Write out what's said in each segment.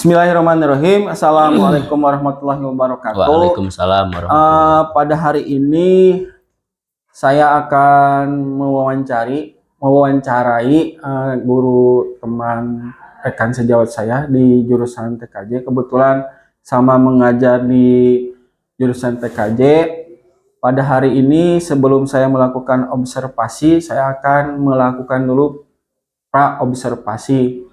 Bismillahirrahmanirrahim. Assalamualaikum warahmatullahi wabarakatuh. Waalaikumsalam warahmatullahi Pada hari ini saya akan mewawancarai guru teman rekan sejawat saya di jurusan TKJ. Kebetulan sama mengajar di jurusan TKJ. Pada hari ini sebelum saya melakukan observasi, saya akan melakukan dulu pra-observasi.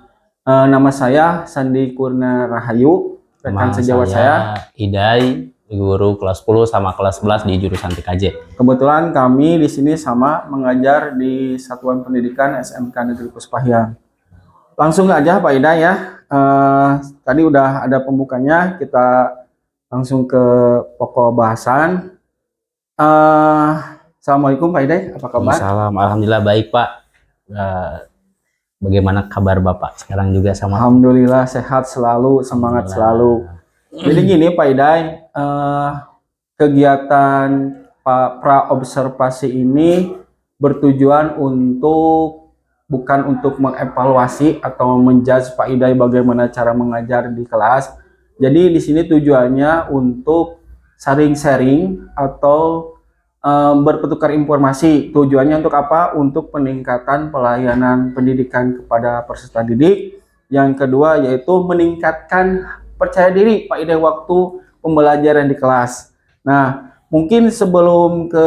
Nama saya Sandi Kurna Rahayu, rekan sejawat saya Idai, guru kelas 10 sama kelas 11 di jurusan TKJ. Kebetulan kami di sini sama mengajar di Satuan Pendidikan SMK Negeri Puspahyang. Langsung aja Pak Idai ya. Tadi udah ada pembukanya, kita langsung ke pokok bahasan. Assalamualaikum Pak Idai, apa kabar? Waalaikumsalam, alhamdulillah baik Pak. Bagaimana kabar Bapak sekarang juga sama? Alhamdulillah sehat selalu, semangat selalu. Jadi gini Pak Idai, kegiatan pra-observasi ini bertujuan bukan untuk mengevaluasi atau menjudge Pak Idai bagaimana cara mengajar di kelas. Jadi di sini tujuannya untuk sharing-sharing atau bertukar informasi. Tujuannya untuk apa? Untuk peningkatan pelayanan pendidikan kepada peserta didik. Yang kedua yaitu meningkatkan percaya diri Pak Idai waktu pembelajaran di kelas. Nah, mungkin sebelum ke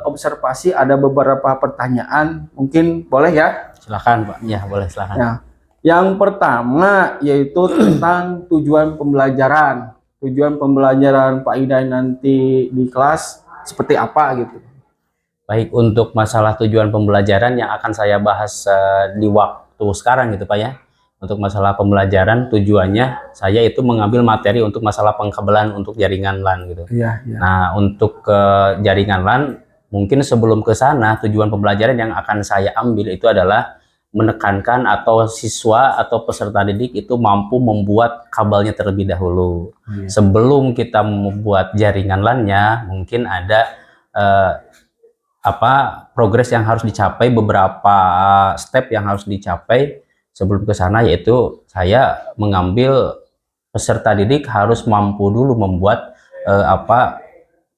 observasi ada beberapa pertanyaan, mungkin boleh ya? Silakan Pak. Ya, boleh silakan. Nah, yang pertama yaitu tentang tujuan pembelajaran. Tujuan pembelajaran Pak Idai nanti di kelas seperti apa gitu. Baik, untuk masalah tujuan pembelajaran yang akan saya bahas di waktu sekarang gitu Pak ya. Untuk masalah pembelajaran tujuannya saya itu mengambil materi untuk masalah pengkabelan untuk jaringan LAN gitu. Iya. Nah, untuk jaringan LAN mungkin sebelum ke sana tujuan pembelajaran yang akan saya ambil itu adalah menekankan atau siswa atau peserta didik itu mampu membuat kabelnya terlebih dahulu. Sebelum kita membuat jaringan LAN-nya, mungkin ada progres yang harus dicapai, beberapa step yang harus dicapai sebelum ke sana, yaitu saya mengambil peserta didik harus mampu dulu membuat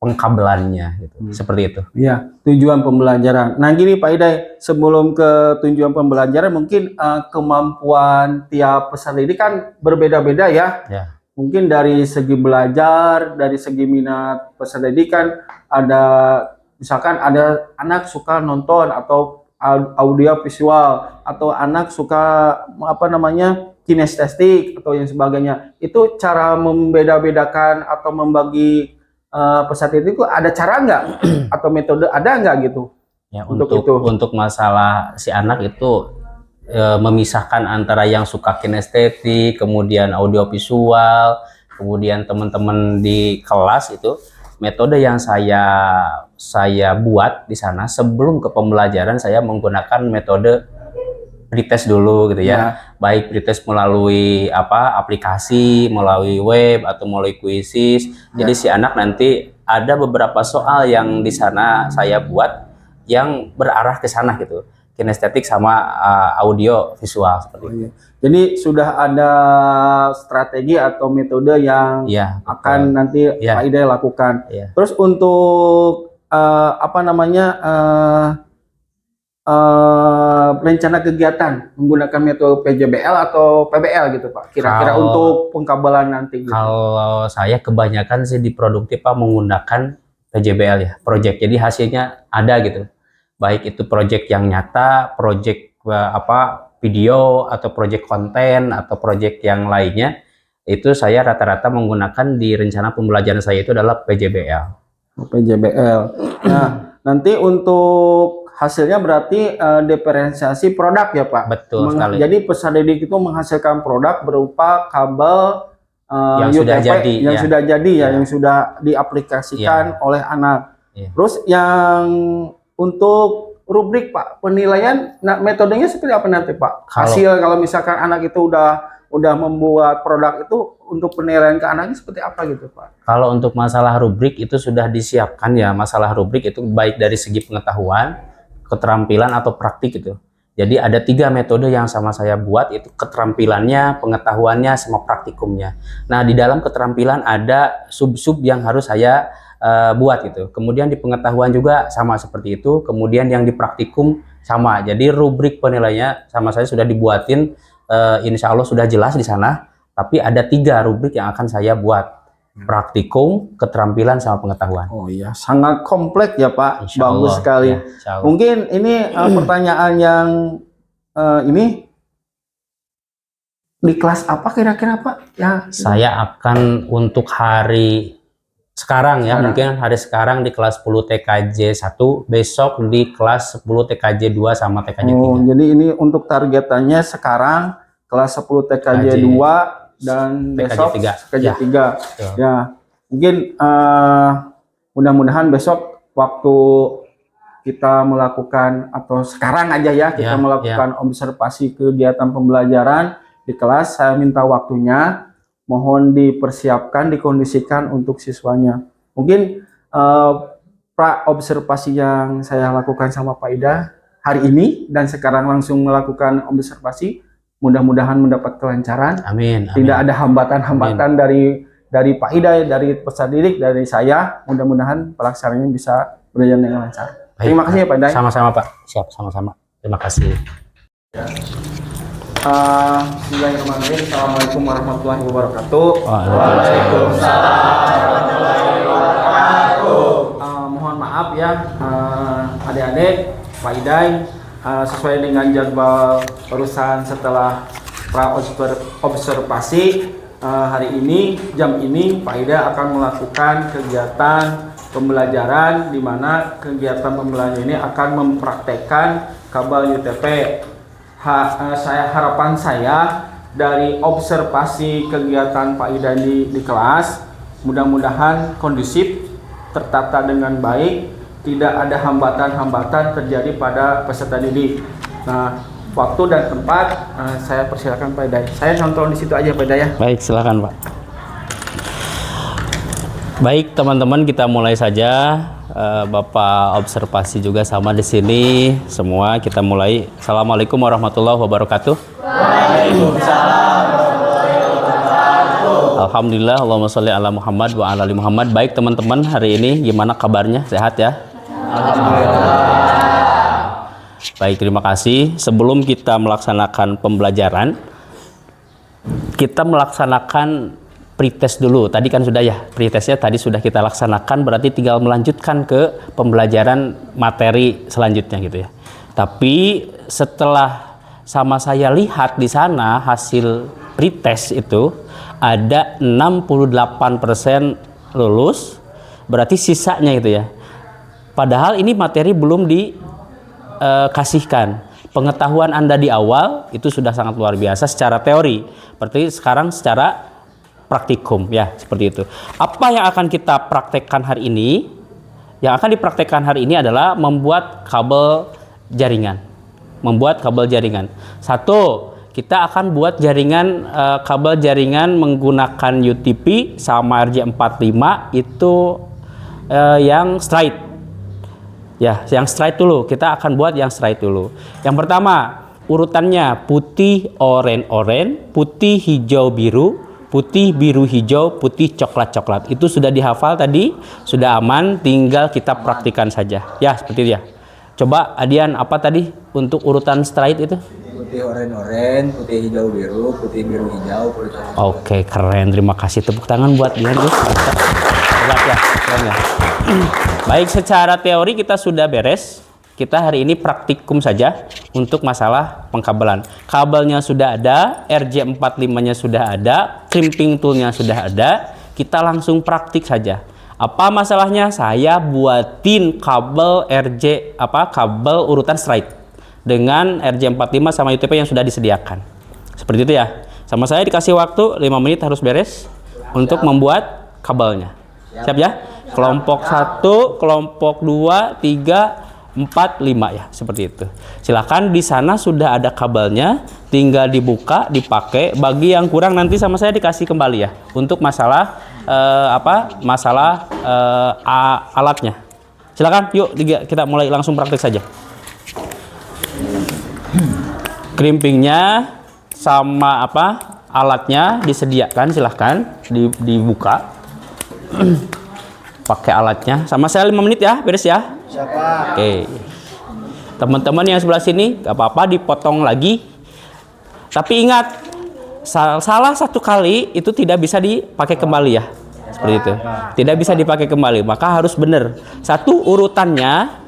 pengkabelannya gitu. Seperti itu. Iya, tujuan pembelajaran. Nah, gini Pak Idai, sebelum ke tujuan pembelajaran mungkin kemampuan tiap peserta didik kan berbeda-beda ya. Mungkin dari segi belajar, dari segi minat peserta didik kan ada, misalkan ada anak suka nonton atau audio visual, atau anak suka kinestetik atau yang sebagainya. Itu cara membeda-bedakan atau membagi peserta itu ada cara nggak atau metode ada nggak gitu ya, untuk masalah si anak itu memisahkan antara yang suka kinestetik, kemudian audiovisual, kemudian teman-teman di kelas itu metode yang saya buat di sana sebelum ke pembelajaran. Saya menggunakan metode pretest dulu gitu ya. Baik pretest melalui aplikasi, melalui web atau melalui kuisis. Jadi si anak nanti ada beberapa soal yang di sana saya buat yang berarah ke sana gitu. Kinestetik sama audio visual seperti itu. Jadi sudah ada strategi atau metode yang akan nanti Pak Idai lakukan. Terus untuk rencana kegiatan menggunakan metode PJBL atau PBL gitu Pak, kira-kira untuk pengkabelan nanti gitu. Kalau saya kebanyakan sih di produktif Pak menggunakan PJBL ya, project. Jadi hasilnya ada gitu, baik itu project yang nyata, project video atau project konten atau project yang lainnya, itu saya rata-rata menggunakan di rencana pembelajaran saya itu adalah PJBL. PJBL. Nah, nanti untuk hasilnya berarti diferensiasi produk ya Pak? Betul sekali. Jadi peserta didik itu menghasilkan produk berupa kabel yang sudah jadi, yang sudah diaplikasikan oleh anak. Terus yang untuk rubrik Pak, penilaian, metodenya seperti apa nanti Pak? Hasil kalau misalkan anak itu udah membuat produk itu, untuk penilaian ke anaknya seperti apa gitu Pak? Kalau untuk masalah rubrik itu sudah disiapkan ya. Masalah rubrik itu baik dari segi pengetahuan, keterampilan atau praktik gitu. Jadi ada 3 metode yang sama saya buat, itu keterampilannya, pengetahuannya, sama praktikumnya. Nah, di dalam keterampilan ada sub-sub yang harus saya buat gitu. Kemudian di pengetahuan juga sama seperti itu. Kemudian yang di praktikum sama. Jadi rubrik penilaiannya sama saya sudah dibuatin, insya Allah sudah jelas di sana. Tapi ada 3 rubrik yang akan saya buat. Praktikum, keterampilan, sama pengetahuan. Oh iya, sangat kompleks ya Pak. Insya Bagus Allah, sekali. ya, insya Allah. Mungkin ini pertanyaan yang ini di kelas apa kira-kira Pak? Ya, Saya akan untuk hari sekarang ya, Sekarang. mungkin hari sekarang di kelas 10 TKJ 1, besok di kelas 10 TKJ 2 sama TKJ 3. Oh, jadi ini untuk targetannya sekarang kelas 10 TKJ 2 dan TKJ besok 3. TKJ Ya. 3. Betul. Ya, mungkin mudah-mudahan besok waktu kita melakukan, atau sekarang aja ya, kita Ya, melakukan observasi kegiatan pembelajaran di kelas, saya minta waktunya, mohon dipersiapkan, dikondisikan untuk siswanya. Mungkin pra observasi yang saya lakukan sama Pak Ida hari ini dan sekarang langsung melakukan observasi, mudah-mudahan mendapat kelancaran. Amin, amin. Tidak ada hambatan-hambatan dari Pak Ida, dari peserta didik, dari saya. Mudah-mudahan pelaksanaannya bisa berjalan dengan lancar. Baik, Terima kasih ya Pak Ida. Sama-sama Pak. Siap, sama-sama. Terima kasih. Bismillahirrahmanirrahim. Assalamualaikum warahmatullahi wabarakatuh. Mohon maaf ya adik-adik, Pak Idai, sesuai dengan jadwal barusan setelah pra observasi hari ini, jam ini Pak Ida akan melakukan kegiatan pembelajaran, di mana kegiatan pembelajaran ini akan mempraktekkan kabel UTP. Harapan saya dari observasi kegiatan Pak Ida di kelas, mudah-mudahan kondusif, tertata dengan baik, tidak ada hambatan-hambatan terjadi pada peserta didik. Nah, waktu dan tempat saya persilakan Pak Ida. Saya nonton di situ aja Pak Ida ya. Baik, silakan Pak. Baik teman-teman, kita mulai saja. Bapak observasi juga sama di sini. Semua kita mulai. Assalamualaikum warahmatullahi wabarakatuh. Waalaikumsalam warahmatullahi wabarakatuh. Alhamdulillah, Allahumma sholli ala Muhammad wa ala ali Muhammad. Baik teman-teman, hari ini gimana kabarnya? Sehat ya? Alhamdulillah. Baik, terima kasih. Sebelum kita melaksanakan pembelajaran, kita melaksanakan pretest dulu. Tadi kan sudah ya, pretestnya tadi sudah kita laksanakan, berarti tinggal melanjutkan ke pembelajaran materi selanjutnya gitu ya. Tapi setelah sama saya lihat di sana hasil pretest itu ada 68% lulus, berarti sisanya gitu ya. Padahal ini materi belum dikasihkan. Pengetahuan Anda di awal itu sudah sangat luar biasa secara teori. Berarti sekarang secara praktikum ya, seperti itu. Apa yang akan kita praktekkan hari ini? Yang akan dipraktekkan hari ini adalah membuat kabel jaringan. Membuat kabel jaringan. Satu, kita akan buat jaringan kabel jaringan menggunakan UTP sama RJ45 itu yang straight. Ya, yang straight dulu. Kita akan buat yang straight dulu. Yang pertama, urutannya putih, oranye, putih, hijau, biru, putih, biru, hijau, putih, coklat, coklat. Itu sudah dihafal tadi, sudah aman, tinggal kita praktikan saja. Ya, seperti itu ya. Coba Adian, apa tadi untuk urutan straight itu? Putih, oranye, putih, hijau, biru, putih, biru, hijau, putih, coklat. Oke, keren. Terima kasih. Tepuk tangan buat Dian. Hebat ya, keren ya. Baik, secara teori kita sudah beres. Kita hari ini praktikum saja untuk masalah pengkabelan. Kabelnya sudah ada, RJ45-nya sudah ada, crimping toolnya sudah ada. Kita langsung praktik saja. Apa masalahnya? Saya buatin kabel kabel urutan straight dengan RJ45 sama UTP yang sudah disediakan. Seperti itu ya. Sama saya dikasih waktu 5 menit harus beres untuk membuat kabelnya. Siap ya? Kelompok 1, kelompok 2, 3, 4, 5 ya, seperti itu. Silakan, di sana sudah ada kabelnya, tinggal dibuka, dipakai. Bagi yang kurang nanti sama saya dikasih kembali ya untuk masalah alatnya. Silakan, yuk kita mulai langsung praktek saja. Krimpingnya sama apa? Alatnya disediakan, silahkan dibuka. Pakai alatnya. Sama saya 5 menit ya, beres ya. Siapa? Oke. Teman-teman yang sebelah sini, gak apa-apa dipotong lagi. Tapi ingat, salah satu kali itu tidak bisa dipakai kembali ya. Seperti itu. Tidak bisa dipakai kembali, maka harus benar. Satu urutannya,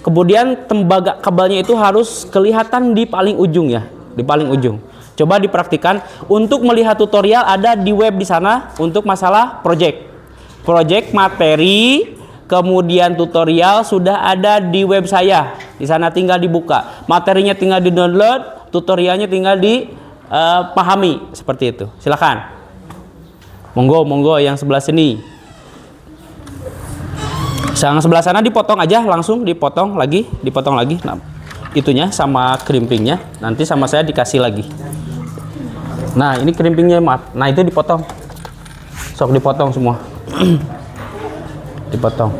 kemudian tembaga kabelnya itu harus kelihatan di paling ujung ya, di paling ujung. Coba dipraktikan. Untuk melihat tutorial ada di web di sana untuk masalah project materi, kemudian tutorial sudah ada di web saya. Di sana tinggal dibuka. Materinya tinggal di-download, tutorialnya tinggal dipahami seperti itu. Silakan. Monggo yang sebelah sini. Yang sebelah sana dipotong aja, langsung dipotong lagi. Nah, itunya sama krimpingnya. Nanti sama saya dikasih lagi. Nah, ini krimpingnya, maaf. Nah, itu dipotong. Sok dipotong semua. Dipotong.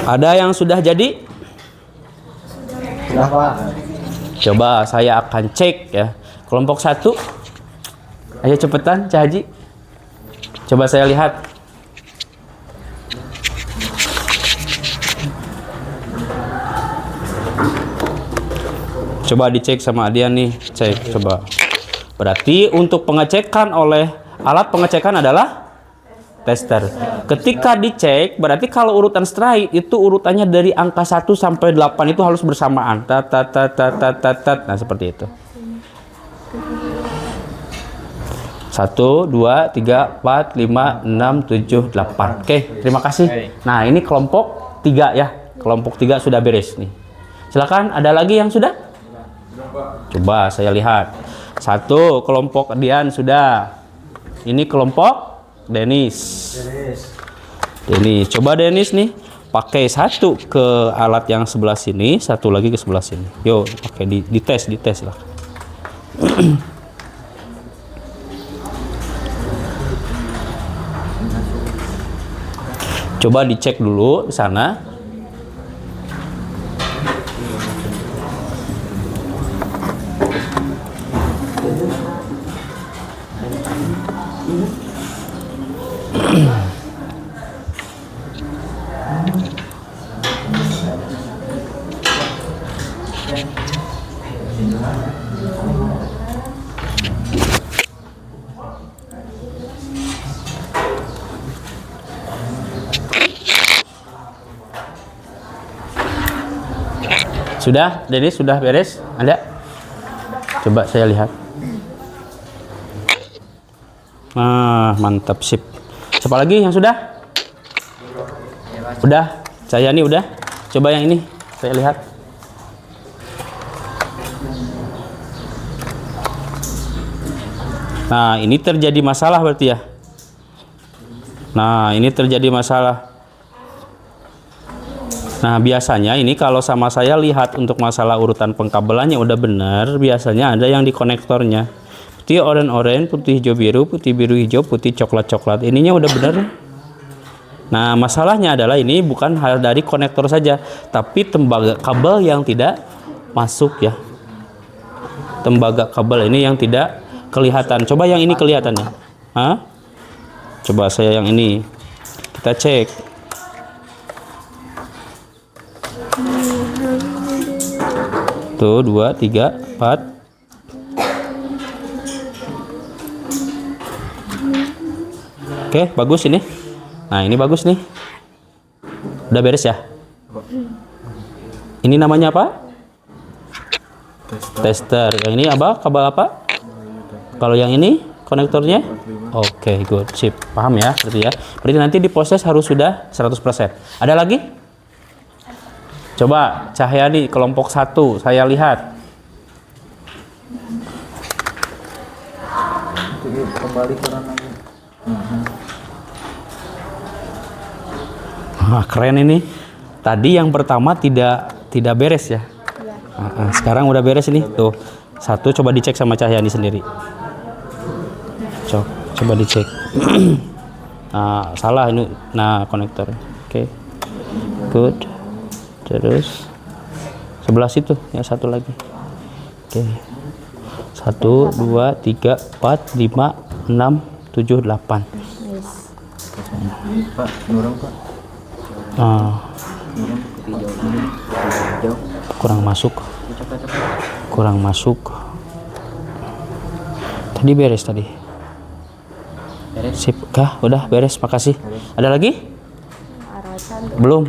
Ada yang sudah jadi? Sudah Pak. Coba saya akan cek ya. Kelompok 1. Ayo cepetan, Cah Haji. Coba saya lihat. Coba dicek sama dia nih, cek coba. Berarti untuk pengecekan oleh alat pengecekan adalah tester. Ketika dicek, berarti kalau urutan strike itu urutannya dari angka 1 sampai 8 itu harus bersamaan. Nah, seperti itu. 1, 2, 3, 4, 5, 6, 7, 8. Oke, terima kasih. Nah, ini kelompok 3 ya. Kelompok 3 sudah beres nih. Silakan, ada lagi yang sudah? Coba saya lihat. 1 kelompok Dian sudah. Ini kelompok Denis. Coba Denis nih, pakai 1 ke alat yang sebelah sini, 1 lagi ke sebelah sini. Yo, pakai dites lah. Coba dicek dulu di sana. Sudah, Denis sudah beres? Ada? Coba saya lihat. Nah, mantap, sip. Siapa lagi yang sudah? Udah, saya nih udah. Coba yang ini, saya lihat. Nah, ini terjadi masalah berarti ya. Nah, ini terjadi masalah. Nah, biasanya ini kalau sama saya lihat untuk masalah urutan pengkabelannya udah benar, biasanya ada yang di konektornya. Putih oranye, putih hijau biru, putih biru hijau, putih coklat. Ininya udah benar. Nah, masalahnya adalah ini bukan hal dari konektor saja, tapi tembaga kabel yang tidak masuk ya. Tembaga kabel ini yang tidak kelihatan. Coba yang ini kelihatannya. Hah? Coba saya yang ini. Kita cek. Tuh, 2, 3, 4. Oke, bagus ini. Nah, ini bagus nih. Udah beres ya? Ini namanya apa? Tester. Yang ini apa? Kabel apa? Kalau yang ini konektornya? Oke, good. Sip. Paham ya? Berarti nanti diproses harus sudah 100%. Ada lagi? Coba Cahyani kelompok 1 saya lihat. Kembali ke ranahnya. Keren ini. Tadi yang pertama tidak beres ya. Sekarang udah beres ini. Tuh. 1 coba dicek sama Cahyani sendiri. Coba dicek. Nah, salah ini. Nah, konektor. Oke. Good. terus sebelah situ yang satu lagi. Oke. 1 2 3 4 5 6 7 8. Pak, nurung Pak. Nurung putih hijau ini. Hijau. Kurang masuk. Tadi beres tadi. Beres. Sip, kah? Udah beres, makasih. Ada lagi? Belum.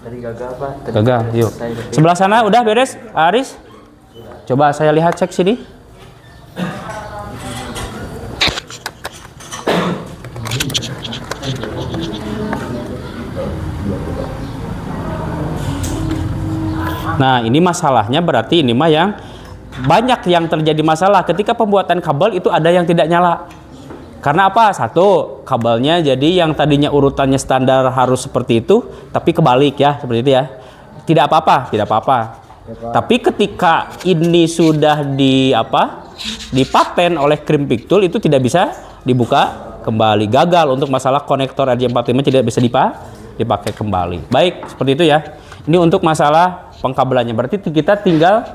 Tadi gagal Pak. Gagal, yuk. Sebelah sana udah beres, Aris? Coba saya lihat, cek sini. Nah, ini masalahnya berarti ini mah yang banyak yang terjadi masalah ketika pembuatan kabel itu ada yang tidak nyala. Karena apa? Satu, kabelnya jadi yang tadinya urutannya standar harus seperti itu, tapi kebalik ya, seperti itu ya. Tidak apa-apa. Tapi ketika ini sudah dipaten oleh Crimping Tool itu tidak bisa dibuka kembali. Gagal untuk masalah konektor RJ45 tidak bisa dipakai kembali. Baik, seperti itu ya. Ini untuk masalah pengkabelannya. Berarti kita tinggal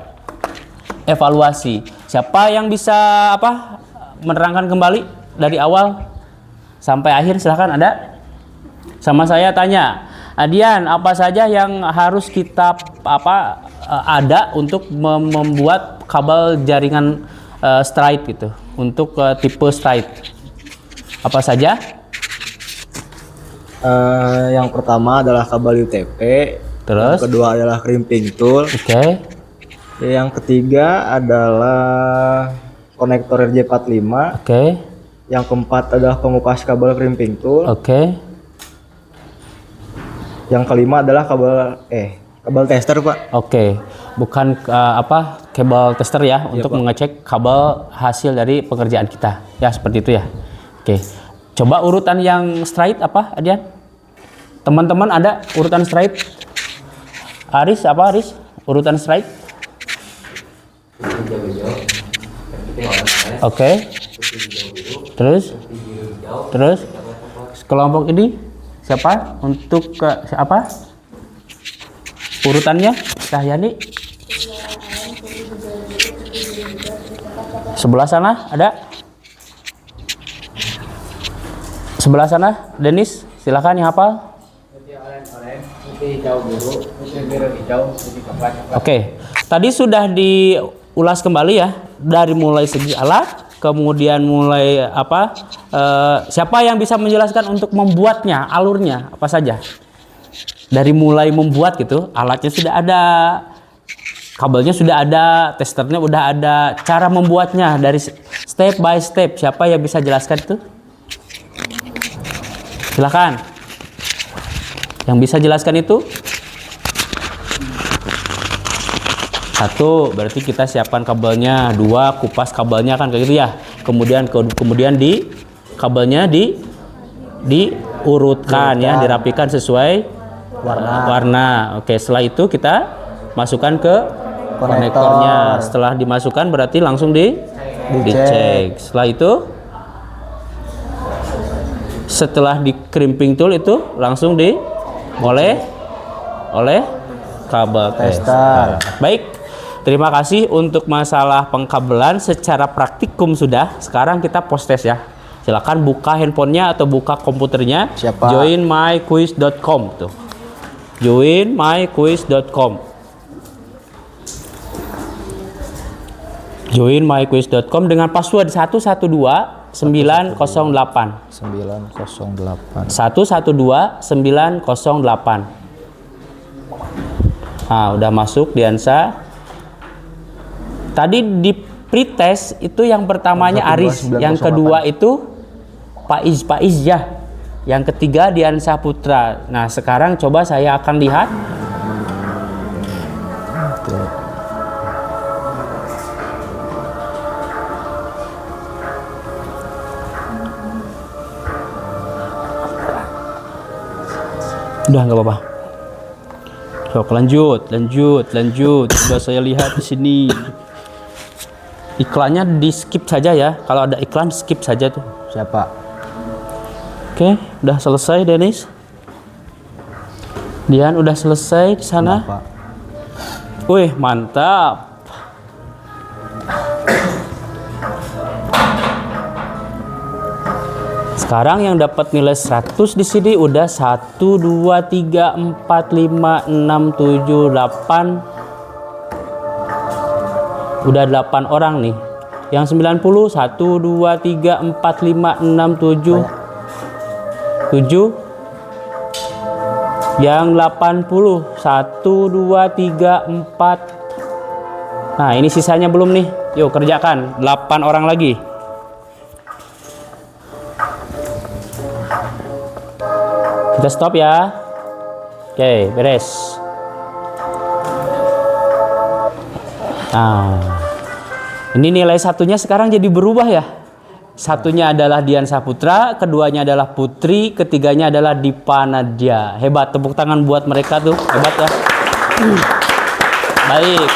evaluasi. Siapa yang bisa menerangkan kembali dari awal sampai akhir? Silahkan, ada? Sama saya tanya, Adian, apa saja yang harus kita ada untuk membuat kabel jaringan straight gitu, untuk tipe straight? Apa saja? Yang pertama adalah kabel UTP. Terus? Yang kedua adalah Crimping Tool. Oke. Yang ketiga adalah konektor RJ45. Oke. Yang keempat adalah pengupas kabel Crimping Tool. Oke. Yang kelima adalah kabel tester Pak. Oke. Bukan kabel tester ya, untuk Pak. mengecek kabel hasil dari pekerjaan kita. Ya, seperti itu ya. Oke. Coba urutan yang straight apa, Adian? Teman-teman ada urutan straight? Aris, urutan straight? Oke. Terus kelompok ini siapa? Untuk siapa? Urutannya Cahyani. Sebelah sana ada? Sebelah sana, Denis, silakan yang hafal. Oke, tadi sudah diulas kembali ya, dari mulai segi alat, kemudian mulai siapa yang bisa menjelaskan untuk membuatnya, alurnya apa saja? Dari mulai membuat gitu, alatnya sudah ada, kabelnya sudah ada, testernya udah ada, cara membuatnya dari step by step, siapa yang bisa jelaskan itu? Silakan. Yang bisa jelaskan itu? 1, berarti kita siapkan kabelnya. 2, kupas kabelnya kan kayak gitu ya. Kemudian kabelnya diurutkan ya, dirapikan sesuai warna. Oke, setelah itu kita masukkan ke konektornya. Setelah dimasukkan berarti langsung dicek. Setelah di Crimping Tool itu langsung oleh kabel tester. Baik, terima kasih untuk masalah pengkabelan secara praktikum sudah. Sekarang kita post test ya. Silakan buka handphonenya atau buka komputernya. Siapa? Joinmyquiz.com tuh. Joinmyquiz.com. Joinmyquiz.com dengan password 112908. 908. 112908. Nah, udah masuk Diansa. Tadi di pretest itu yang pertamanya Aris, yang kedua itu Faiz ya. Yang ketiga Diansa Putra. Nah, sekarang coba saya akan lihat. Udah nggak apa-apa. Sok, lanjut. Coba saya lihat di sini. Iklannya di skip saja ya. Kalau ada iklan skip saja tuh. Siapa? Oke, udah selesai Denis. Dian udah selesai di sana? Pak. Wih, mantap. Sekarang yang dapat nilai 100 di sini udah 1 2 3 4 5 6 7 8. Udah 8 orang nih. Yang 90 1 2 3 4 5 6 7 7. Yang 80 1 2 3 4. Nah, ini sisanya belum nih. Yuk kerjakan. 8 orang lagi. Kita stop ya. Oke, beres. Nah, ini nilai satunya sekarang jadi berubah ya. Satunya adalah Dian Saputra, keduanya adalah Putri, ketiganya adalah Dipa Nadia. Hebat, tepuk tangan buat mereka tuh. Hebat ya. Baik.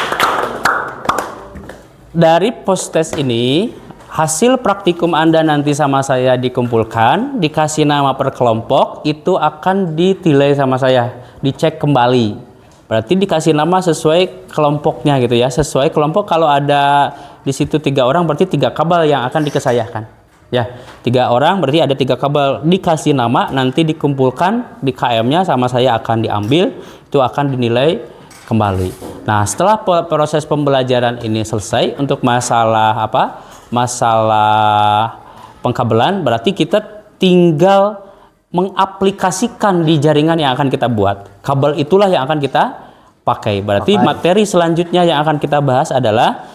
Dari post test ini, hasil praktikum Anda nanti sama saya dikumpulkan, dikasih nama per kelompok, itu akan ditilai sama saya, dicek kembali. Berarti dikasih nama sesuai kelompoknya gitu ya, sesuai kelompok. Kalau ada di situ 3 orang, berarti 3 kabel yang akan dikesayahkan. Ya, 3 orang berarti ada 3 kabel, dikasih nama, nanti dikumpulkan di KM-nya sama saya akan diambil, itu akan dinilai kembali. Nah, setelah proses pembelajaran ini selesai untuk masalah apa? Masalah pengkabelan, berarti kita tinggal mengaplikasikan di jaringan yang akan kita buat. Kabel itulah yang akan kita pakai. Berarti materi selanjutnya yang akan kita bahas adalah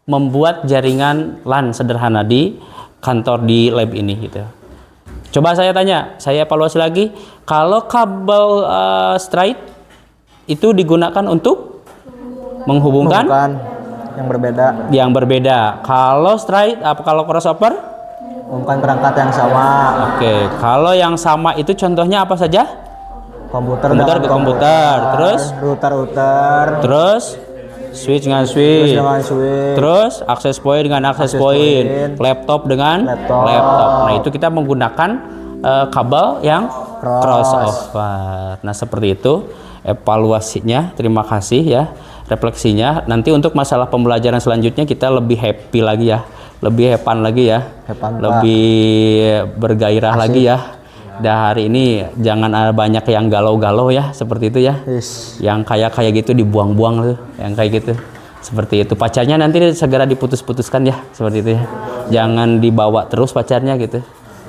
membuat jaringan LAN sederhana di kantor di lab ini gitu. Coba saya tanya, saya evaluasi lagi. Kalau kabel straight itu digunakan untuk menghubungkan yang berbeda. Kalau straight apa kalau crossover? Bukan perangkat yang sama. Oke, kalau yang sama itu contohnya apa saja? Komputer ke komputer, terus router, terus switch dengan switch, terus akses point dengan akses point, laptop dengan laptop. Nah, itu kita menggunakan kabel yang crossover. Nah, seperti itu evaluasinya. Terima kasih ya, refleksinya. Nanti untuk masalah pembelajaran selanjutnya kita lebih happy lagi ya, lebih hepan lagi ya, lebih bergairah lagi ya. Dan hari ini jangan ada banyak yang galau-galau ya, seperti itu ya. Yang kayak gitu dibuang-buang tuh, yang kayak gitu. Seperti itu. Pacarnya nanti segera diputus-putuskan ya, seperti itu ya. Jangan dibawa terus pacarnya gitu.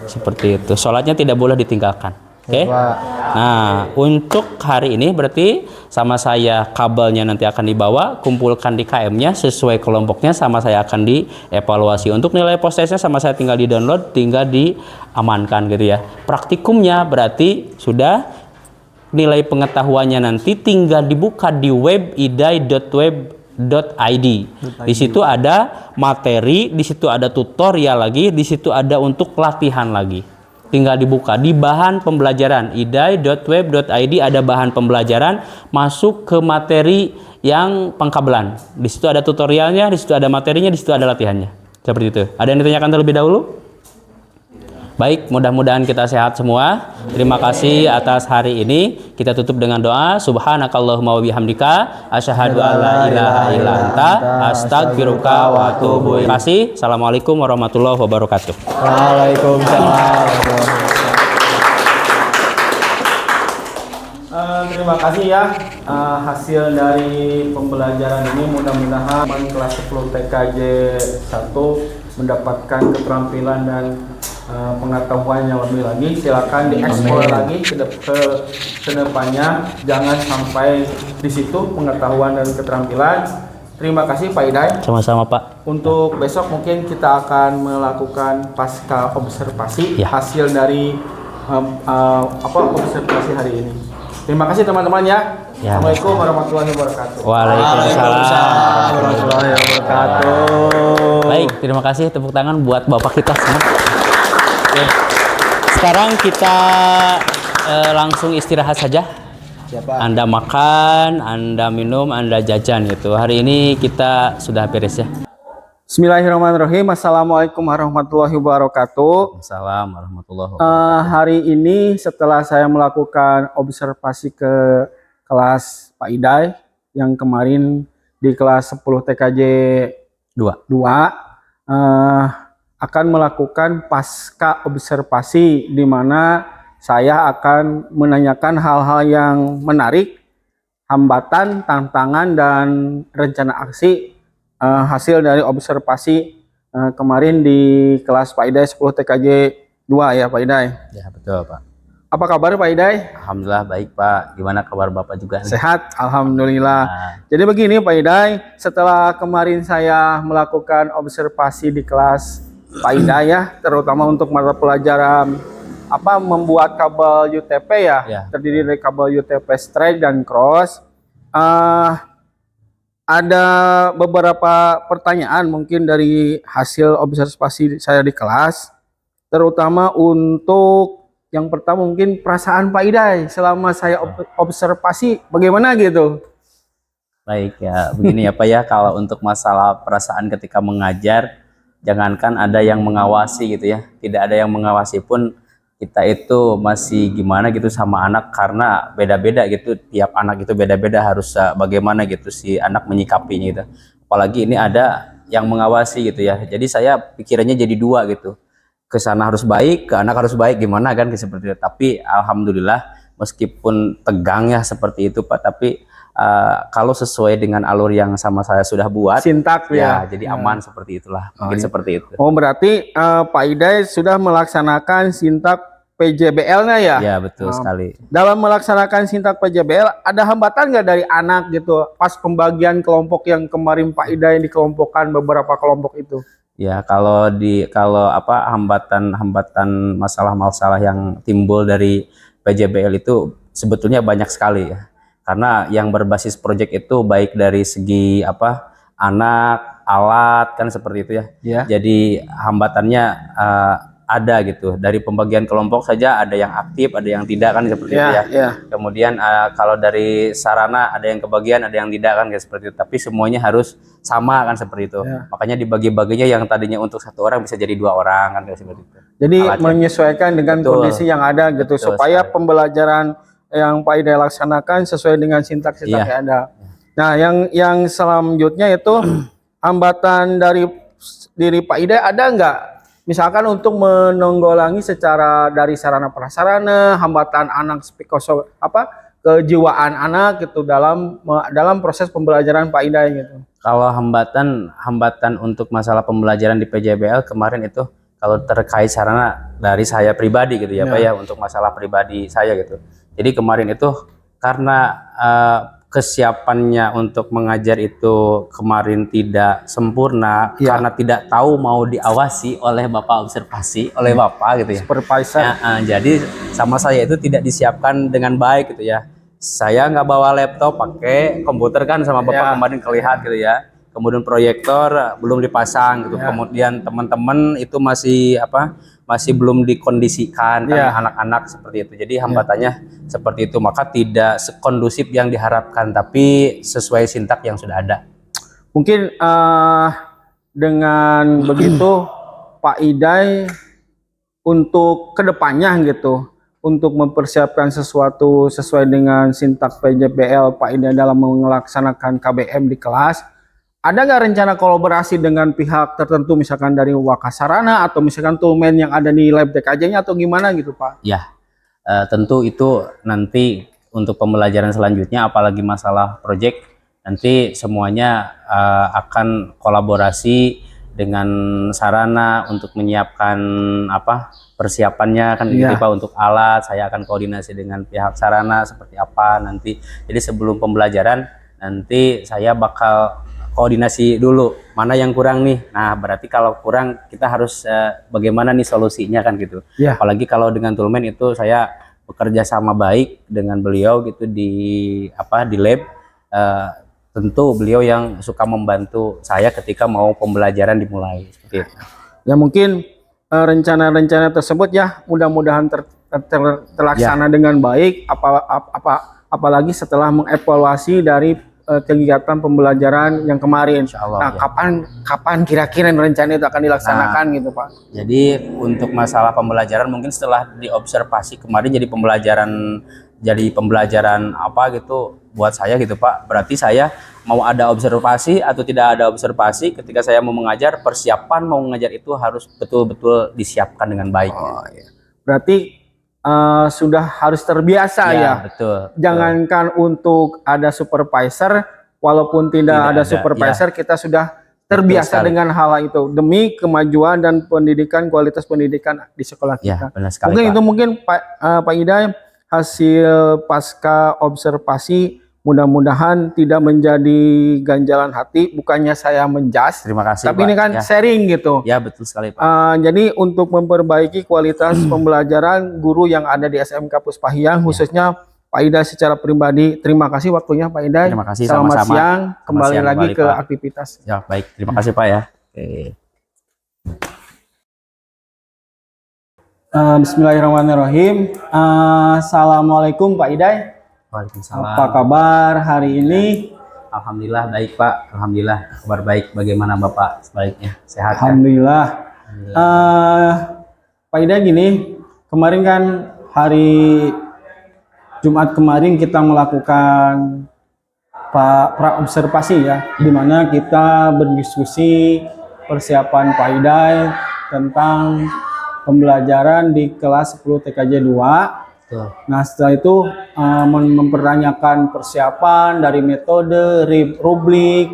Seperti itu. Sholatnya tidak boleh ditinggalkan. Oke. Nah, untuk hari ini berarti sama saya kabelnya nanti akan dibawa, kumpulkan di KM-nya sesuai kelompoknya, sama saya akan dievaluasi. Untuk nilai post-testnya sama saya tinggal di-download, tinggal diamankan gitu ya. Praktikumnya berarti sudah, nilai pengetahuannya nanti tinggal dibuka di web idai.web.id. Di situ ada materi, di situ ada tutorial lagi, di situ ada untuk latihan lagi. Tinggal dibuka di bahan pembelajaran idai.web.id, ada bahan pembelajaran, masuk ke materi yang pengkabelan. Di situ ada tutorialnya, di situ ada materinya, di situ ada latihannya. Seperti itu. Ada yang ditanyakan terlebih dahulu? Baik, mudah-mudahan kita sehat semua. Terima kasih atas hari ini. Kita tutup dengan doa. Subhanakallahumma wa bihamdika asyhadu an la ilaha illa anta astaghfiruka wa atubu ilaik. Terima kasih. Assalamualaikum warahmatullahi wabarakatuh. Waalaikumsalam. Terima kasih ya, hasil dari pembelajaran ini mudah-mudahan kelas 10 TKJ 1 mendapatkan keterampilan dan pengetahuan yang lebih lagi. Silakan dieksplor lagi ke depannya, jangan sampai di situ pengetahuan dan keterampilan. Terima kasih Pak Idai. Sama-sama Pak. Untuk besok mungkin kita akan melakukan pasca observasi ya, hasil dari observasi hari ini. Terima kasih teman-teman ya. Assalamualaikum warahmatullahi wabarakatuh. Waalaikumsalam warahmatullahi wabarakatuh. Baik, terima kasih, tepuk tangan buat Bapak kita semua. Oke. Sekarang kita langsung istirahat saja. Anda makan, Anda minum, Anda jajan gitu. Hari ini kita sudah beres ya. Bismillahirrahmanirrahim. Assalamualaikum warahmatullahi wabarakatuh. Assalamualaikum warahmatullahi wabarakatuh. Hari ini setelah saya melakukan observasi ke kelas Pak Iday yang kemarin di kelas 10 TKJ 2, akan melakukan pasca observasi di mana saya akan menanyakan hal-hal yang menarik, hambatan, tantangan, dan rencana aksi hasil dari observasi kemarin di kelas Pak Iday 10 TKJ 2 ya Pak Iday. Ya betul Pak. Apa kabar Pak Iday? Alhamdulillah baik Pak. Gimana kabar Bapak juga? Sehat, Alhamdulillah. Nah, Jadi begini Pak Iday, setelah kemarin saya melakukan observasi di kelas Pak Iday ya, terutama untuk mata pelajaran membuat kabel UTP Ya. terdiri dari kabel UTP straight dan cross. Ada beberapa pertanyaan mungkin dari hasil observasi saya di kelas, terutama untuk yang pertama mungkin perasaan Pak Iday selama saya observasi bagaimana gitu. baik ya. Begini ya Pak ya, kalau untuk masalah perasaan ketika mengajar, jangankan ada yang mengawasi gitu ya, tidak ada yang mengawasi pun kita itu masih gimana gitu sama anak, karena beda-beda gitu, tiap anak itu beda-beda harus bagaimana gitu si anak menyikapinya gitu. Apalagi ini ada yang mengawasi gitu ya, jadi saya pikirannya jadi dua gitu, ke sana harus baik, ke anak harus baik, gimana kan seperti itu. Tapi alhamdulillah meskipun tegang ya seperti itu Pak, tapi kalau sesuai dengan alur yang sama saya sudah buat, Sintak ya jadi aman seperti itulah, mungkin iya. seperti itu. Oh berarti Pak Iday sudah melaksanakan sintak PJBL-nya ya? Ya betul sekali. Dalam melaksanakan sintak PJBL ada hambatan nggak dari anak gitu pas pembagian kelompok yang kemarin Pak Iday dikelompokkan beberapa kelompok itu? Ya kalau hambatan masalah-masalah yang timbul dari PJBL itu sebetulnya banyak sekali ya. Karena yang berbasis proyek itu baik dari segi anak, alat kan seperti itu ya. Ya. Jadi hambatannya ada gitu. Dari pembagian kelompok saja ada yang aktif, ada yang tidak kan seperti itu ya. Ya. Kemudian kalau dari sarana ada yang kebagian, ada yang tidak kan kayak seperti itu. Tapi semuanya harus sama kan seperti itu. Ya. Makanya dibagi-baginya yang tadinya untuk 1 orang bisa jadi 2 orang kan kayak seperti itu. Jadi Alatnya. menyesuaikan dengan Betul. kondisi yang ada gitu, Betul supaya sekali. pembelajaran yang Pak Iday laksanakan sesuai dengan sintak-sintak yang ada. Nah, yang selanjutnya itu hambatan dari diri Pak Iday ada nggak? Misalkan untuk menanggulangi secara dari sarana prasarana, hambatan anak kejiwaan anak gitu dalam proses pembelajaran Pak Iday gitu. Kalau hambatan untuk masalah pembelajaran di PJBL kemarin itu kalau terkait sarana dari saya pribadi gitu ya Pak ya, untuk masalah pribadi saya gitu. Jadi kemarin itu karena kesiapannya untuk mengajar itu kemarin tidak sempurna karena tidak tahu mau diawasi oleh Bapak observasi oleh Bapak gitu ya. Supervisor. Jadi sama saya itu tidak disiapkan dengan baik gitu ya. Saya nggak bawa laptop, pakai komputer kan sama Bapak kemarin kelihat gitu ya. Kemudian proyektor belum dipasang gitu. Kemudian teman-teman itu masih belum dikondisikan kan anak-anak seperti itu. Jadi hambatannya seperti itu, maka tidak sekondusif yang diharapkan, tapi sesuai sintak yang sudah ada. Mungkin dengan begitu Pak Iday untuk kedepannya gitu, untuk mempersiapkan sesuatu sesuai dengan sintak PJBL Pak Iday dalam melaksanakan KBM di kelas, ada nggak rencana kolaborasi dengan pihak tertentu, misalkan dari Wakasarana atau misalkan Tulmen yang ada di lab TKJ-nya atau gimana gitu Pak? Ya, tentu itu nanti untuk pembelajaran selanjutnya, apalagi masalah proyek, nanti semuanya akan kolaborasi dengan sarana untuk menyiapkan persiapannya kan gitu Pak. Untuk alat saya akan koordinasi dengan pihak sarana seperti apa nanti. Jadi sebelum pembelajaran nanti saya bakal koordinasi dulu mana yang kurang nih. Nah berarti kalau kurang kita harus bagaimana nih solusinya kan gitu. Apalagi kalau dengan Tulmen itu saya bekerja sama baik dengan beliau gitu di lab. Tentu beliau yang suka membantu saya ketika mau pembelajaran dimulai seperti itu. Ya mungkin rencana-rencana tersebut ya mudah-mudahan terlaksana dengan baik, apalagi setelah mengevaluasi dari kegiatan pembelajaran yang kemarin. Insya Allah, Nah, ya. kapan kira-kira rencana itu akan dilaksanakan gitu Pak? Jadi untuk masalah pembelajaran mungkin setelah diobservasi kemarin jadi pembelajaran apa gitu buat saya gitu Pak. Berarti saya mau ada observasi atau tidak ada observasi, ketika saya mau mengajar, persiapan mau mengajar itu harus betul-betul disiapkan dengan baik. Oh, iya. Berarti sudah harus terbiasa ya. Betul. Jangankan untuk ada supervisor, walaupun tidak ada supervisor, kita sudah terbiasa sekali. dengan hal itu demi kemajuan dan pendidikan, kualitas pendidikan di sekolah Ya, kita. benar sekali, Mungkin Pak. itu Pak Idai hasil pasca observasi, mudah-mudahan tidak menjadi ganjalan hati. Bukannya saya menjas, Terima kasih, tapi Pak. ini kan Ya. sharing gitu. Ya, betul sekali, Pak. Jadi untuk memperbaiki kualitas pembelajaran guru yang ada di SMK Puspahiyang, khususnya Pak Idai secara pribadi, terima kasih waktunya Pak Idai. Terima kasih, Selamat sama-sama. siang, kembali siang lagi kembali, ke Pak. aktivitas. Ya, baik. Terima kasih, Pak ya. Oke. Bismillahirrahmanirrahim. Assalamualaikum Pak Idai. Waalaikumsalam. Apa kabar hari ini? Alhamdulillah baik Pak. Alhamdulillah kabar baik. Bagaimana Bapak sebaliknya? Sehat kan? Alhamdulillah. Pak Idai gini, kemarin kan hari Jumat kemarin kita melakukan pra-observasi ya, di mana kita berdiskusi persiapan Pak Idai tentang pembelajaran di kelas 10 TKJ 2. Betul. Nah, setelah itu mempertanyakan persiapan dari metode, rubrik,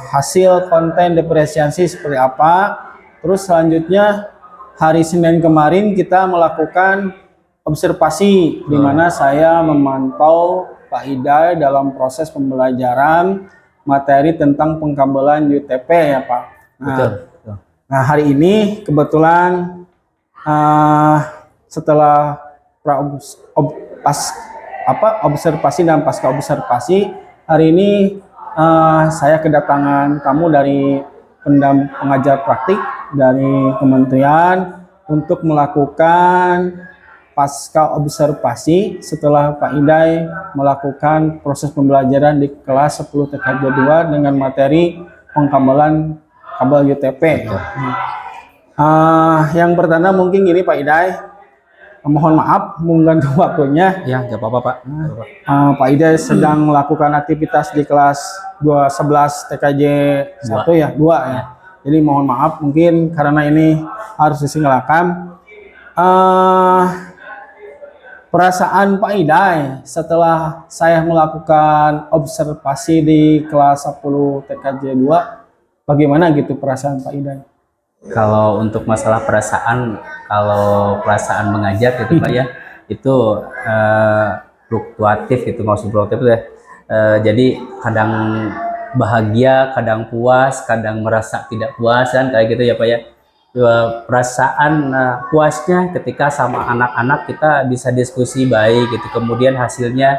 hasil konten depresiasi seperti apa. Terus selanjutnya hari Senin kemarin kita melakukan observasi di mana saya memantau Pak Idai dalam proses pembelajaran materi tentang pengkabelan UTP ya Pak. Nah, Betul. Nah, hari ini kebetulan setelah observasi dan pasca observasi, hari ini saya kedatangan tamu dari pengajar praktik dari kementerian untuk melakukan pasca observasi setelah Pak Idai melakukan proses pembelajaran di kelas 10 TKJ 2 dengan materi pengkabelan kabel UTP. Yang pertama mungkin gini Pak Idai, mohon maaf mengganggu waktunya. Ya, nggak apa-apa Pak. Pak Idai sedang melakukan aktivitas di kelas 11 TKJ 1 ya, 2 ya. Jadi mohon maaf mungkin karena ini harus disinggalkan. Perasaan Pak Idai setelah saya melakukan observasi di kelas 10 TKJ 2, bagaimana gitu perasaan Pak Idai? Kalau untuk masalah perasaan, kalau perasaan mengajar gitu Pak ya, itu fluktuatif gitu, maksud fluktuatif ya. Jadi kadang bahagia, kadang puas, kadang merasa tidak puas kan kayak gitu ya Pak ya. Perasaan puasnya ketika sama anak-anak kita bisa diskusi baik gitu, kemudian hasilnya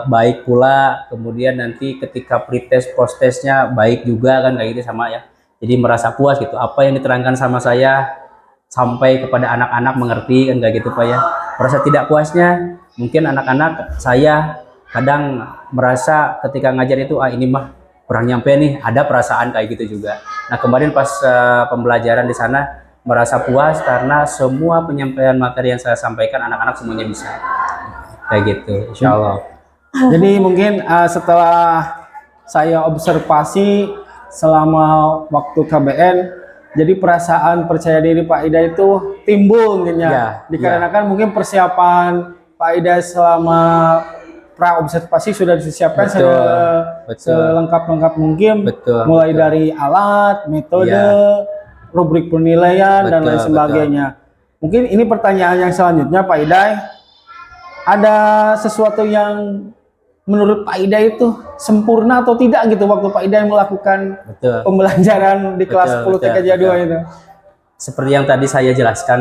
baik pula, kemudian nanti ketika pretest postesnya baik juga kan kayak gitu sama ya. Jadi merasa puas gitu, apa yang diterangkan sama saya sampai kepada anak-anak mengerti kan kayak gitu Pak ya. Merasa tidak puasnya mungkin anak-anak saya kadang merasa ketika ngajar itu ini mah kurang nyampe nih, ada perasaan kayak gitu juga. Nah kemarin pas pembelajaran di sana merasa puas karena semua penyampaian materi yang saya sampaikan anak-anak semuanya bisa kayak gitu, insya Allah. Jadi mungkin setelah saya observasi selama waktu KBN, jadi perasaan percaya diri Pak Idai itu timbul mungkin ya. Dikarenakan mungkin persiapan Pak Idai selama pra-observasi sudah disiapkan selengkap-lengkap mungkin, mulai dari alat, metode, rubrik penilaian, dan lain sebagainya. Mungkin ini pertanyaan yang selanjutnya Pak Idai, ada sesuatu yang menurut Pak Idai itu sempurna atau tidak gitu waktu Pak Idai melakukan pembelajaran di kelas 10 TKJ 2 itu? Seperti yang tadi saya jelaskan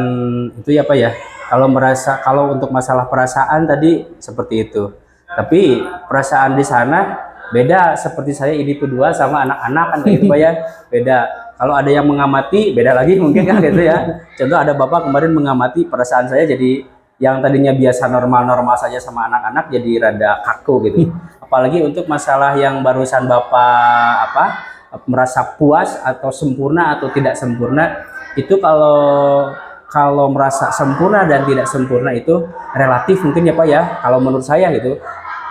itu ya Pak ya, kalau untuk masalah perasaan tadi seperti itu. Tapi perasaan di sana beda, seperti saya IDP 2 sama anak-anak kan gitu Pak ya, beda. Kalau ada yang mengamati beda lagi mungkin kan gitu ya. Contoh ada Bapak kemarin mengamati, perasaan saya jadi yang tadinya biasa normal-normal saja sama anak-anak jadi rada kaku gitu. Apalagi untuk masalah yang barusan Bapak merasa puas atau sempurna atau tidak sempurna, itu kalau merasa sempurna dan tidak sempurna itu relatif mungkin ya Pak ya. Kalau menurut saya gitu,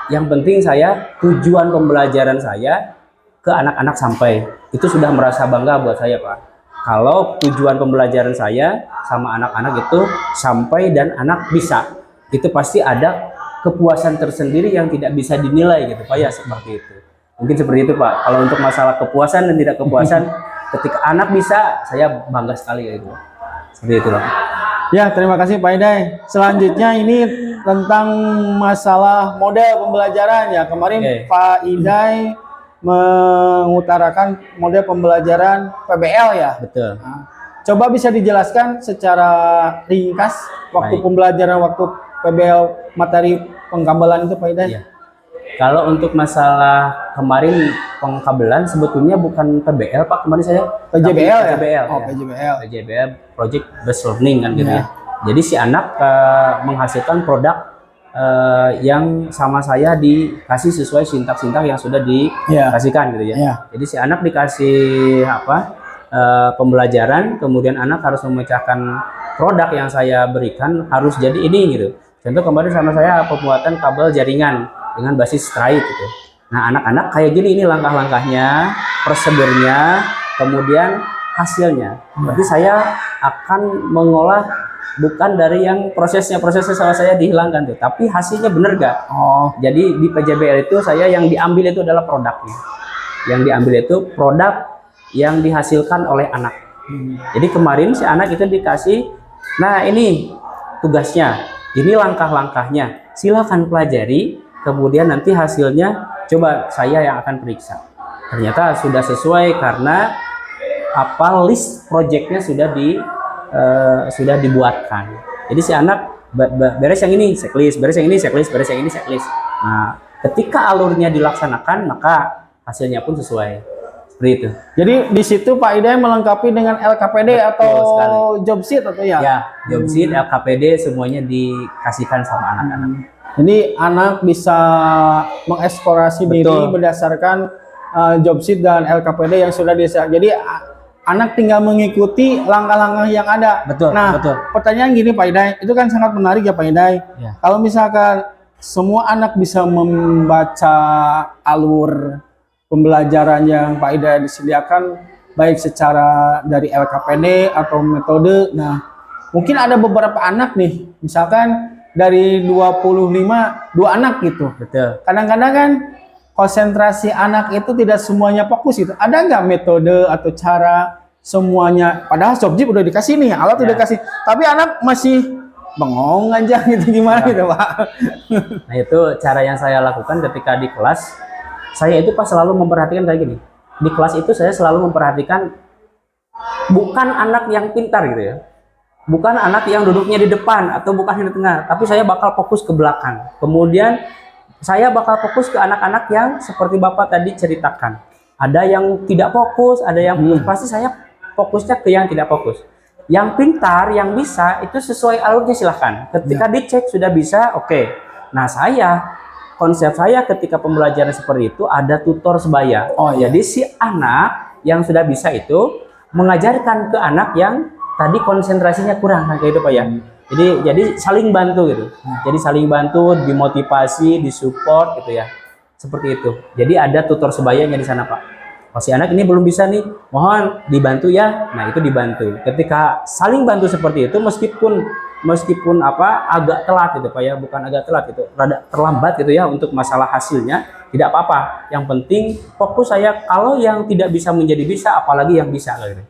yang penting saya tujuan pembelajaran saya ke anak-anak sampai, itu sudah merasa bangga buat saya Pak. Kalau tujuan pembelajaran saya sama anak-anak itu sampai dan anak bisa, itu pasti ada kepuasan tersendiri yang tidak bisa dinilai gitu Pak ya, seperti itu. Mungkin seperti itu Pak. Kalau untuk masalah kepuasan dan tidak kepuasan, ketika anak bisa, saya bangga sekali gitu. Seperti itu Pak. Ya, terima kasih Pak Iday. Selanjutnya ini tentang masalah model pembelajaran ya. Kemarin Pak Iday mengutarakan model pembelajaran PBL ya. Betul. Nah, coba bisa dijelaskan secara ringkas waktu Baik. pembelajaran waktu PBL materi pengkabelan itu Pak Iday. Iya. Kalau untuk masalah kemarin pengkabelan sebetulnya bukan PBL Pak, kemarin saya PJBL ya? PJBL, Oh, ya. PJBL. PJBL Project Based Learning kan gitu Ya. ya. Jadi si anak menghasilkan produk yang sama saya dikasih sesuai sintak-sintak yang sudah dikasihkan gitu ya. Ya. Jadi si anak dikasih pembelajaran, kemudian anak harus memecahkan produk yang saya berikan harus jadi ini gitu. Contoh kemarin sama saya pembuatan kabel jaringan dengan basis straight gitu. Nah anak-anak kayak gini, ini langkah-langkahnya, prosedurnya, kemudian hasilnya. Berarti saya akan mengolah bukan dari yang prosesnya sama saya dihilangkan tuh, tapi hasilnya bener gak? Oh, Jadi di PJBL itu saya yang diambil itu adalah produknya. Yang diambil itu produk yang dihasilkan oleh anak. Jadi kemarin si anak itu dikasih, nah ini tugasnya, ini langkah-langkahnya, silakan pelajari, kemudian nanti hasilnya coba saya yang akan periksa. Ternyata sudah sesuai karena list projectnya sudah dibuatkan. Jadi si anak beres yang ini checklist, beres yang ini checklist, beres yang ini checklist. Nah, ketika alurnya dilaksanakan maka hasilnya pun sesuai. Seperti itu. jadi di situ Pak Iday melengkapi dengan LKPD Betul atau sekali. job sheet atau ya? Ya, job sheet, LKPD semuanya dikasihkan sama anak-anak. Jadi anak bisa mengeksplorasi diri Betul. berdasarkan job sheet dan LKPD yang sudah disiapkan. Jadi anak tinggal mengikuti langkah-langkah yang ada. Betul, Nah, betul. pertanyaan gini Pak Iday, itu kan sangat menarik ya Pak Iday. Ya. Kalau misalkan semua anak bisa membaca alur pembelajaran yang Pak Iday disediakan, baik secara dari LKPD atau metode. Nah, mungkin ada beberapa anak nih, misalkan dari 25, 2 anak gitu. Betul. Kadang-kadang kan konsentrasi anak itu tidak semuanya fokus gitu. Ada nggak metode atau cara semuanya, padahal subjek udah dikasih nih, alat udah dikasih, tapi anak masih bengong aja gitu, gimana gitu Pak? Nah, itu cara yang saya lakukan ketika di kelas. Saya itu pas selalu memperhatikan kayak gini. Di kelas itu saya selalu memperhatikan bukan anak yang pintar gitu ya. Bukan anak yang duduknya di depan atau bukan di tengah, tapi saya bakal fokus ke belakang. Kemudian saya bakal fokus ke anak-anak yang seperti Bapak tadi ceritakan. Ada yang tidak fokus, ada yang fokus. Pasti saya fokusnya ke yang tidak fokus. Yang pintar, yang bisa, itu sesuai alurnya silahkan. Ketika dicek sudah bisa, oke. Nah konsep saya ketika pembelajaran seperti itu ada tutor sebaya. Jadi si anak yang sudah bisa itu mengajarkan ke anak yang tadi konsentrasinya kurang kayak itu Pak ya. Jadi saling bantu gitu. Jadi saling bantu, dimotivasi, disupport gitu ya. Seperti itu. Jadi ada tutor sebayanya di sana Pak. Oh, si anak ini belum bisa nih, mohon dibantu ya. Nah itu dibantu. Ketika saling bantu seperti itu, meskipun agak telat gitu Pak ya, bukan agak telat gitu, rada terlambat gitu ya untuk masalah hasilnya, tidak apa-apa. Yang penting fokus saya, kalau yang tidak bisa menjadi bisa, apalagi yang bisa gitu.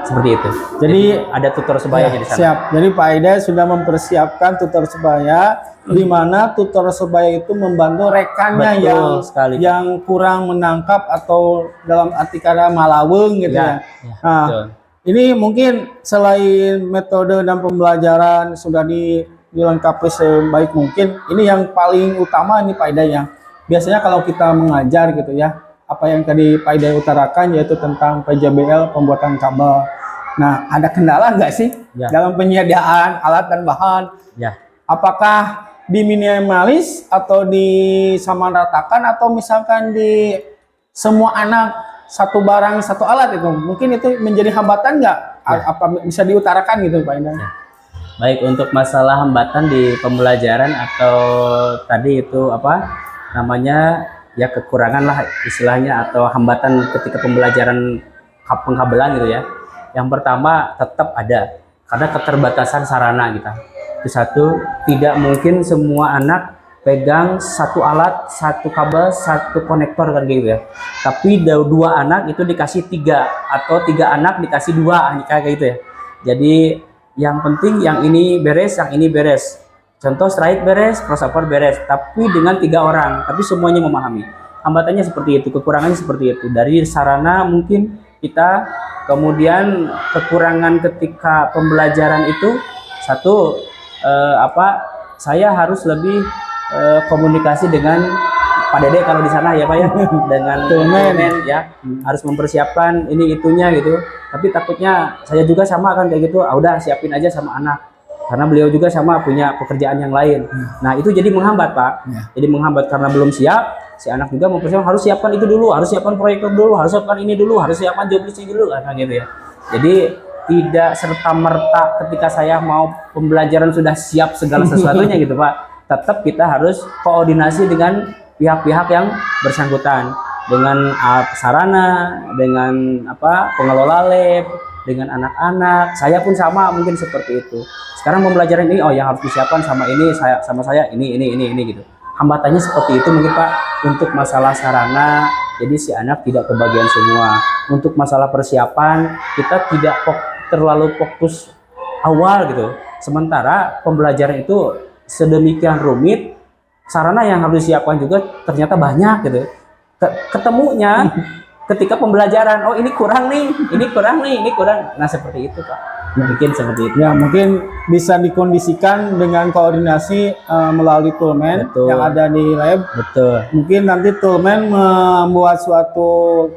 Seperti itu. Jadi ada tutor sebaya di sana. Siap. Jadi Pak Iday sudah mempersiapkan tutor sebaya, di mana tutor sebaya itu membantu rekannya Betul sekali. yang kurang menangkap atau dalam arti kata malaweng gitu ya. Nah, betul. ini mungkin selain metode dan pembelajaran sudah dilengkapi sebaik mungkin, ini yang paling utama ini Pak Iday ya. Biasanya kalau kita mengajar gitu ya, apa yang tadi Pak Iday utarakan yaitu tentang PJBL pembuatan kabel. Nah, ada kendala nggak sih dalam penyediaan alat dan bahan? Ya. apakah diminimalis atau disamaratakan atau misalkan di semua anak satu barang satu alat itu mungkin itu menjadi hambatan nggak? Apa bisa diutarakan gitu Pak Indah? Baik, untuk masalah hambatan di pembelajaran atau tadi itu apa namanya ya kekurangan lah istilahnya atau hambatan ketika pembelajaran pengkabelan gitu ya. Yang pertama tetap ada karena keterbatasan sarana kita. Itu satu, tidak mungkin semua anak pegang satu alat, satu kabel, satu konektor kan gitu ya. Tapi dua anak itu dikasih tiga atau tiga anak dikasih dua kayak gitu ya. Jadi yang penting yang ini beres, yang ini beres. Contoh strike beres, crossover beres, tapi dengan tiga orang, tapi semuanya memahami. Hambatannya seperti itu, kekurangannya seperti itu. Dari sarana mungkin kita, kemudian kekurangan ketika pembelajaran itu satu saya harus lebih komunikasi dengan Pak Dede kalau di sana ya Pak ya, dengan Tulmen ya, harus mempersiapkan ini itunya gitu. Tapi takutnya saya juga sama kan kayak gitu, udah siapin aja sama anak. Karena beliau juga sama punya pekerjaan yang lain. Nah itu jadi menghambat Pak. Jadi menghambat karena belum siap. Si anak juga mempersiapkan harus siapkan itu dulu, harus siapkan proyektor dulu, harus siapkan ini dulu, harus siapkan job listnya dulu kan gitu ya. Jadi tidak serta merta ketika saya mau pembelajaran sudah siap segala sesuatunya gitu Pak. Tetap kita harus koordinasi dengan pihak-pihak yang bersangkutan, dengan sarana, dengan pengelola lab, dengan anak-anak. Saya pun sama mungkin seperti itu. Sekarang pembelajaran ini yang harus disiapkan sama ini, saya ini gitu. Hambatannya seperti itu mungkin Pak untuk masalah sarana. Jadi si anak tidak kebagian semua. Untuk masalah persiapan kita tidak terlalu fokus awal gitu. Sementara pembelajaran itu sedemikian rumit, sarana yang harus disiapkan juga ternyata banyak gitu. Ketemunya ketika pembelajaran, oh ini kurang nih, ini kurang. Nah seperti itu Pak. Mungkin seperti itu. Ya mungkin bisa dikondisikan dengan koordinasi melalui Tulmen yang ada di lab. Betul. Mungkin nanti Tulmen membuat suatu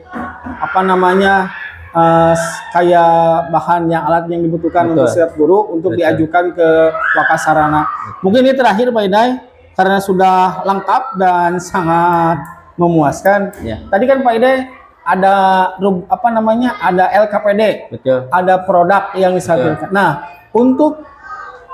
kayak bahan yang alat yang dibutuhkan untuk setiap guru untuk diajukan ke Wakasarana. Mungkin ini terakhir Pak Idai karena sudah lengkap dan sangat memuaskan. Ya. Tadi kan Pak Idai ada ada LKPD, betul, ada produk yang disampaikan. Nah, untuk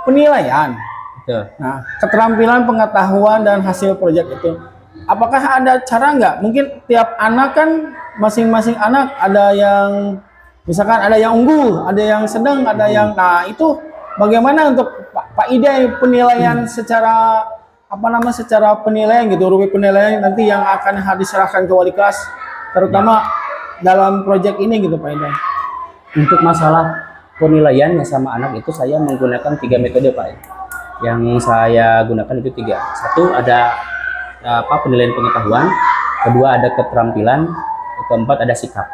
penilaian, betul. Nah, keterampilan, pengetahuan dan hasil proyek itu, apakah ada cara nggak? Mungkin tiap anak kan masing-masing anak ada yang misalkan ada yang unggul, ada yang sedang, ada yang itu bagaimana untuk Pak Ida penilaian secara secara penilaian gitu, rupi penilaian nanti yang akan diserahkan ke wali kelas terutama dalam proyek ini gitu Pak Ida. Untuk masalah penilaiannya sama anak itu saya menggunakan 3 metode Pak. Yang saya gunakan itu 3. Satu ada penilaian pengetahuan, kedua ada keterampilan, keempat ada sikap.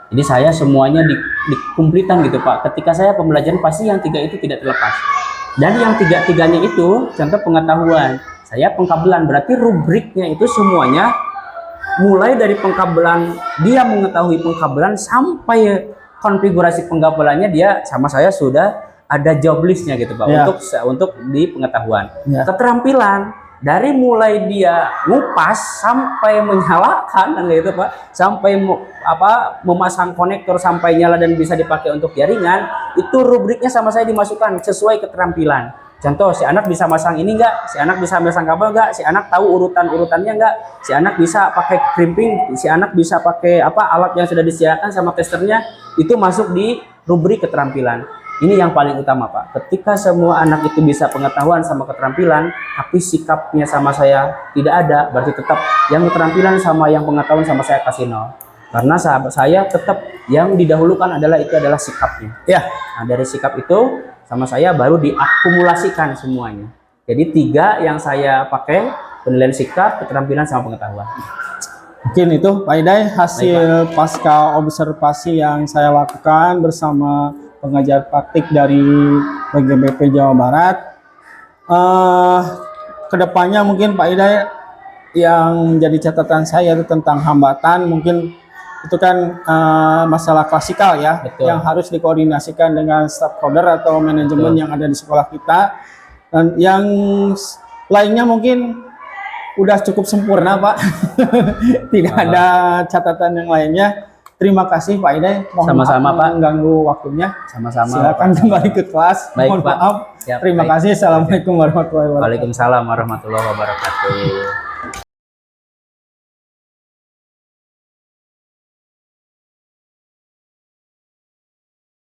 Jadi saya semuanya dikumplitan gitu Pak. Ketika saya pembelajaran pasti yang 3 itu tidak terlepas. Dan yang 3-3-nya itu contoh pengetahuan. Saya pengkabelan berarti rubriknya itu semuanya mulai dari pengkabelan, dia mengetahui pengkabelan sampai konfigurasi pengkabelannya dia sama saya sudah ada job listnya gitu Pak untuk di pengetahuan. Keterampilan dari mulai dia ngupas sampai menyalakan gitu Pak, sampai memasang konektor sampai nyala dan bisa dipakai untuk jaringan, itu rubriknya sama saya dimasukkan sesuai keterampilan. Contoh, si anak bisa masang ini enggak, si anak bisa masang kabel enggak, si anak tahu urutan-urutannya enggak, si anak bisa pakai crimping, si anak bisa pakai alat yang sudah disediakan sama testernya, itu masuk di rubrik keterampilan. Ini yang paling utama Pak. Ketika semua anak itu bisa pengetahuan sama keterampilan, tapi sikapnya sama saya tidak ada, berarti tetap yang keterampilan sama yang pengetahuan sama saya kasih 0. Karena saya tetap yang didahulukan adalah sikapnya. Ya, nah dari sikap itu sama saya baru diakumulasikan semuanya. Jadi 3 yang saya pakai, penilaian sikap, keterampilan sama pengetahuan. Mungkin itu Pak Idai hasil pasca observasi yang saya lakukan bersama pengajar praktik dari BGBP Jawa Barat. Kedepannya mungkin Pak Idai yang jadi catatan saya itu tentang hambatan, mungkin itu kan masalah klasikal ya. Betul. Yang harus dikoordinasikan dengan stakeholder atau manajemen yang ada di sekolah kita. Dan yang lainnya mungkin udah cukup sempurna, Pak. Tidak ada catatan yang lainnya. Terima kasih Pak Iday. Mohon Sama-sama, maaf Pak. mengganggu waktunya. Sama-sama. Silakan Pak. kembali ke kelas. Baik, Mohon Pak. maaf. Siap, Terima baik. kasih. Assalamualaikum warahmatullahi wabarakatuh. Waalaikumsalam warahmatullahi wabarakatuh.